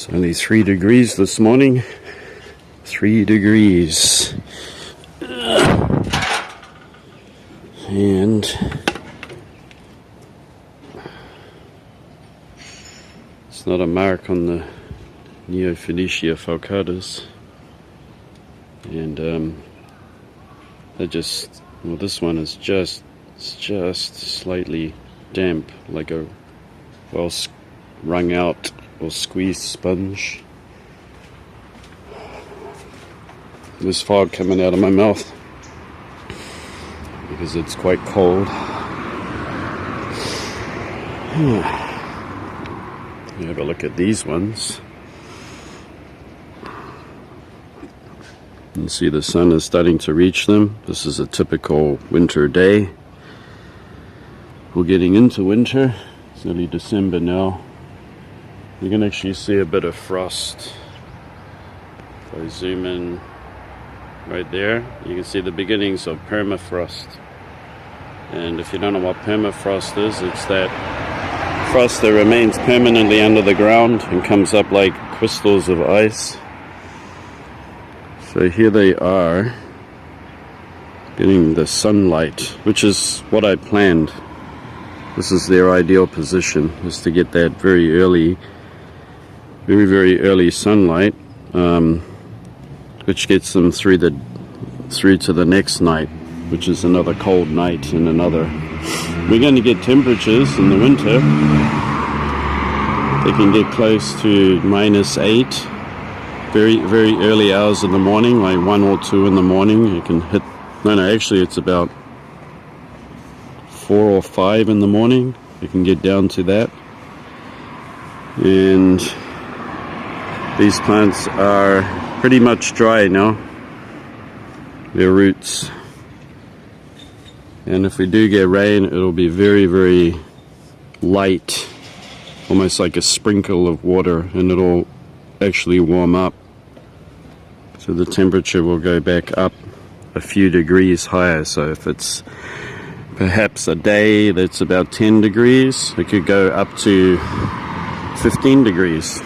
It's only 3 degrees this morning. 3 degrees. And it's not a mark on the Neo-Phoenicia falcatas. And well, this one is just slightly damp, like a well wrung out or squeezed sponge. There's fog coming out of my mouth because it's quite cold. You have a look at these ones. You can see the sun is starting to reach them. This is a typical winter day. We're getting into winter. It's nearly December now. You can actually see a bit of frost. If I zoom in right there, you can see the beginnings of permafrost. And if you don't know what permafrost is, it's that frost that remains permanently under the ground and comes up like crystals of ice. So here they are, getting the sunlight, which is what I planned. This is their ideal position, is to get that very early, very early sunlight, which gets them through to the next night, which is another cold night and another. We're going to get temperatures in the winter. They can get close to -8. Very early hours in the morning, like 1 or 2 in the morning. You can hit, actually it's about 4 or 5 in the morning. You can get down to that. And these plants are pretty much dry now, their roots. And if we do get rain, it'll be very light, almost like a sprinkle of water, and it'll actually warm up. So the temperature will go back up a few degrees higher. So if it's perhaps a day that's about 10 degrees, it could go up to 15 degrees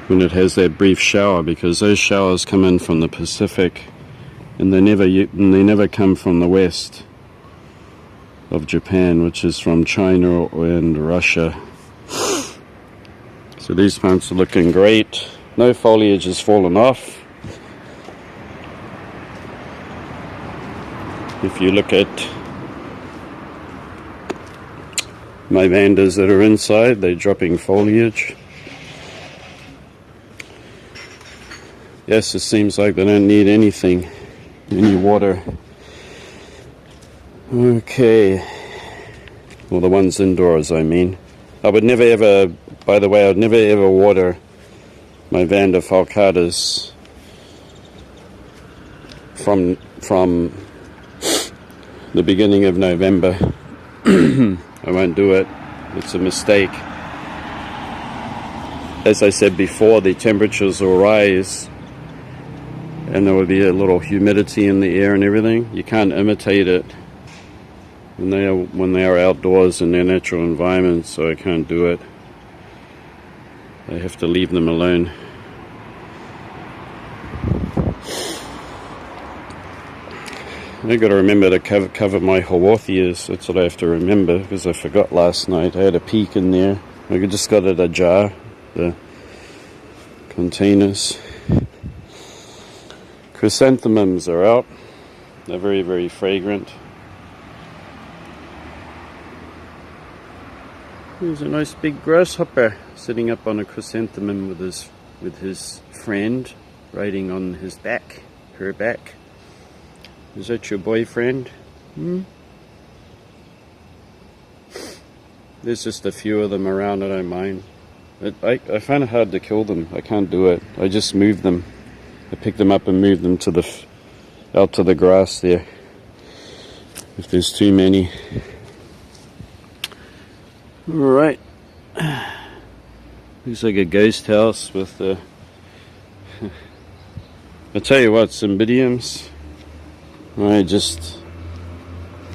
when it has that brief shower, because those showers come in from the Pacific, and they never come from the west of Japan, which is from China and Russia. So these plants are looking great. No foliage has fallen off. If you look at my Vandas that are inside, they're dropping foliage. Yes, it seems like they don't need any water. Okay. Well, the ones indoors, I mean. I would never ever, by the way, I would never ever water my Vanda falcatas from the beginning of November. I won't do it. It's a mistake. As I said before, the temperatures will rise and there will be a little humidity in the air and everything. You can't imitate it when they are outdoors in their natural environment, so I can't do it. I have to leave them alone. I got to remember to cover my haworthias. That's what I have to remember, because I forgot last night. I had a peek in there. I just got it a jar, the containers. Chrysanthemums are out. They're very fragrant. There's a nice big grasshopper sitting up on a chrysanthemum with his friend, riding on his back, her back. Is that your boyfriend? There's just a few of them around. I don't mind. I find it hard to kill them. I can't do it. I just move them. I pick them up and move them out to the grass there. If there's too many. Alright. Looks like a ghost house with the... I'll tell you what, cymbidiums. I'm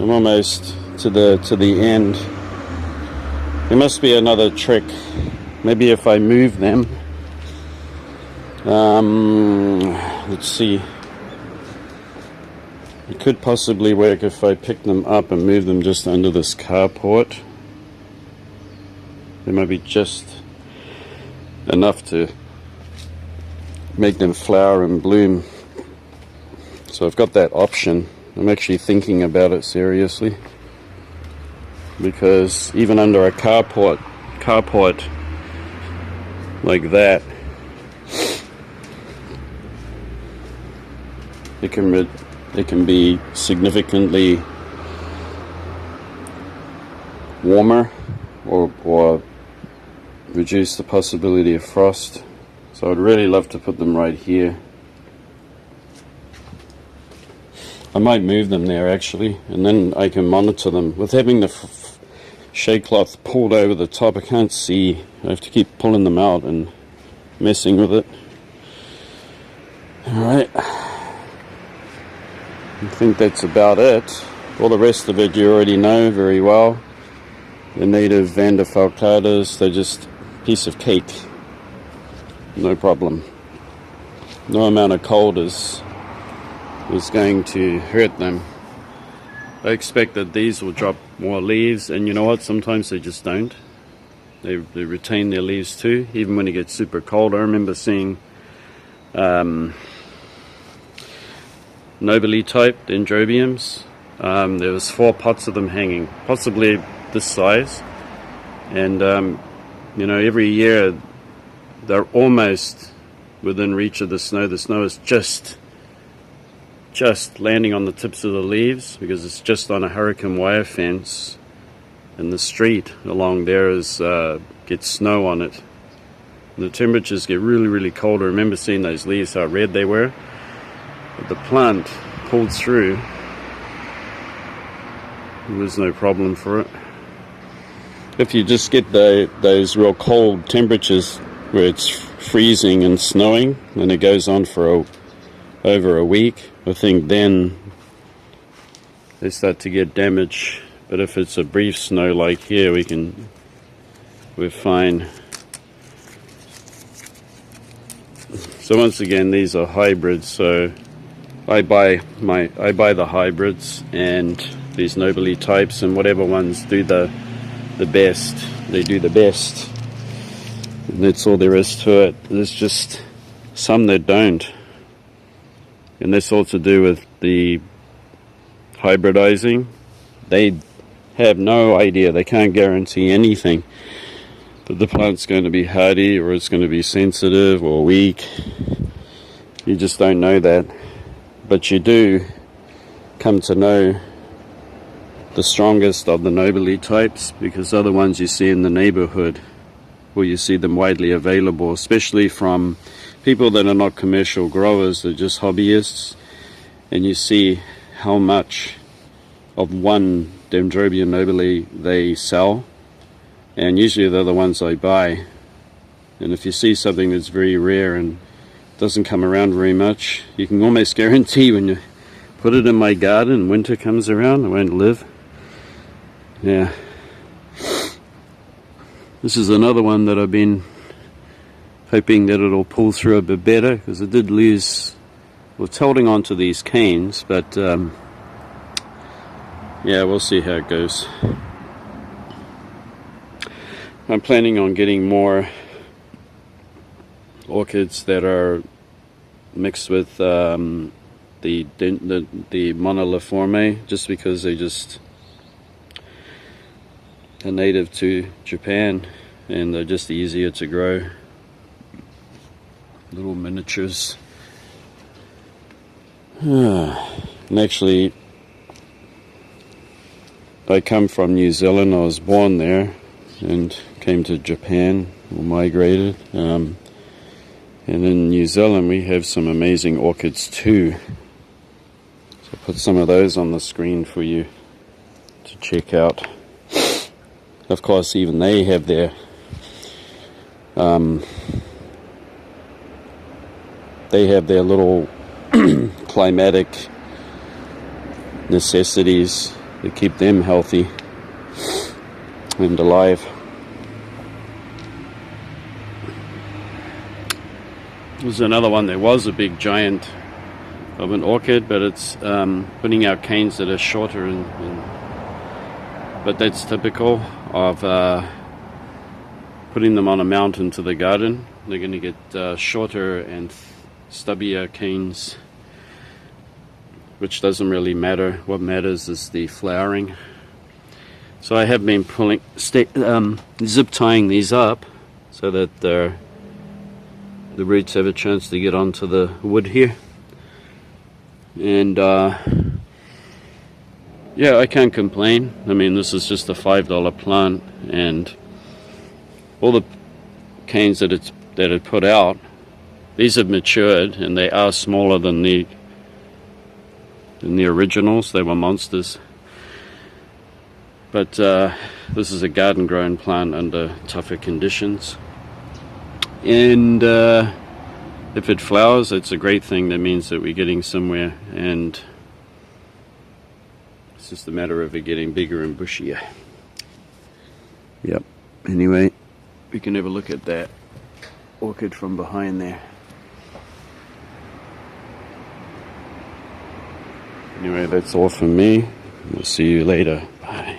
almost to the end. There must be another trick maybe if I move them, let's see, it could possibly work if I pick them up and move them just under this carport. They might be just enough to make them flower and bloom. So I've got that option. I'm actually thinking about it seriously, because even under a carport like that, it can be significantly warmer or reduce the possibility of frost. So I'd really love to put them right here. I might move them there actually, and then I can monitor them. With having the shade cloth pulled over the top, I can't see. I have to keep pulling them out and messing with it. Alright, I think that's about it. All the rest of it you already know very well. The native Vanda falcatas, they're just a piece of cake. No problem. No amount of cold is going to hurt them. I expect that these will drop more leaves, and you know what, sometimes they just don't. They retain their leaves too, even when it gets super cold. I remember seeing nobile type dendrobiums. There was 4 pots of them hanging, possibly this size, and you know, every year they're almost within reach of the snow. The snow is just landing on the tips of the leaves, because it's just on a hurricane wire fence, and the street along there gets snow on it. And the temperatures get really cold. I remember seeing those leaves, how red they were, but the plant pulled through. There was no problem for it. If you just get those real cold temperatures where it's freezing and snowing, and it goes on for over a week, I think then they start to get damage. But if it's a brief snow like here, we're fine. So once again, these are hybrids, so I buy the hybrids and these nobile types, and whatever ones do the best, they do the best. And that's all there is to it. There's just some that don't. And that's all to do with the hybridizing. They have no idea, they can't guarantee anything that the plant's going to be hardy or it's going to be sensitive or weak. You just don't know that. But you do come to know the strongest of the nobile types, because other ones you see in the neighborhood, or you see them widely available, especially from people that are not commercial growers, they're just hobbyists, and you see how much of one Dendrobium nobile they sell, and usually they're the ones I buy. And if you see something that's very rare and doesn't come around very much, you can almost guarantee when you put it in my garden, winter comes around, it won't live. Yeah. This is another one that I've been hoping that it'll pull through a bit better, because I did lose, well, it's holding on to these canes, but yeah, we'll see how it goes. I'm planning on getting more orchids that are mixed with the monoliforme, just because they are native to Japan and they're just easier to grow. Little miniatures. And actually, I come from New Zealand. I was born there and came to Japan, or migrated. And in New Zealand we have some amazing orchids too. So I'll put some of those on the screen for you to check out. Of course, even they have their little climatic necessities that keep them healthy and alive. There's another one. There was a big giant of an orchid, but it's putting out canes that are shorter, but that's typical of putting them on a mountain to the garden. They're going to get shorter and stubbier canes, which doesn't really matter. What matters is the flowering. So I have been zip tying these up so that the roots have a chance to get onto the wood here. And yeah, I can't complain. I mean, this is just a $5 plant, and all the canes that it put out, these have matured, and they are smaller than the originals. They were monsters. But this is a garden grown plant under tougher conditions, and if it flowers, it's a great thing. That means that we're getting somewhere, and it's just a matter of it getting bigger and bushier. Yep. Anyway, we can have a look at that orchid from behind there. Anyway, that's all from me. We'll see you later. Bye.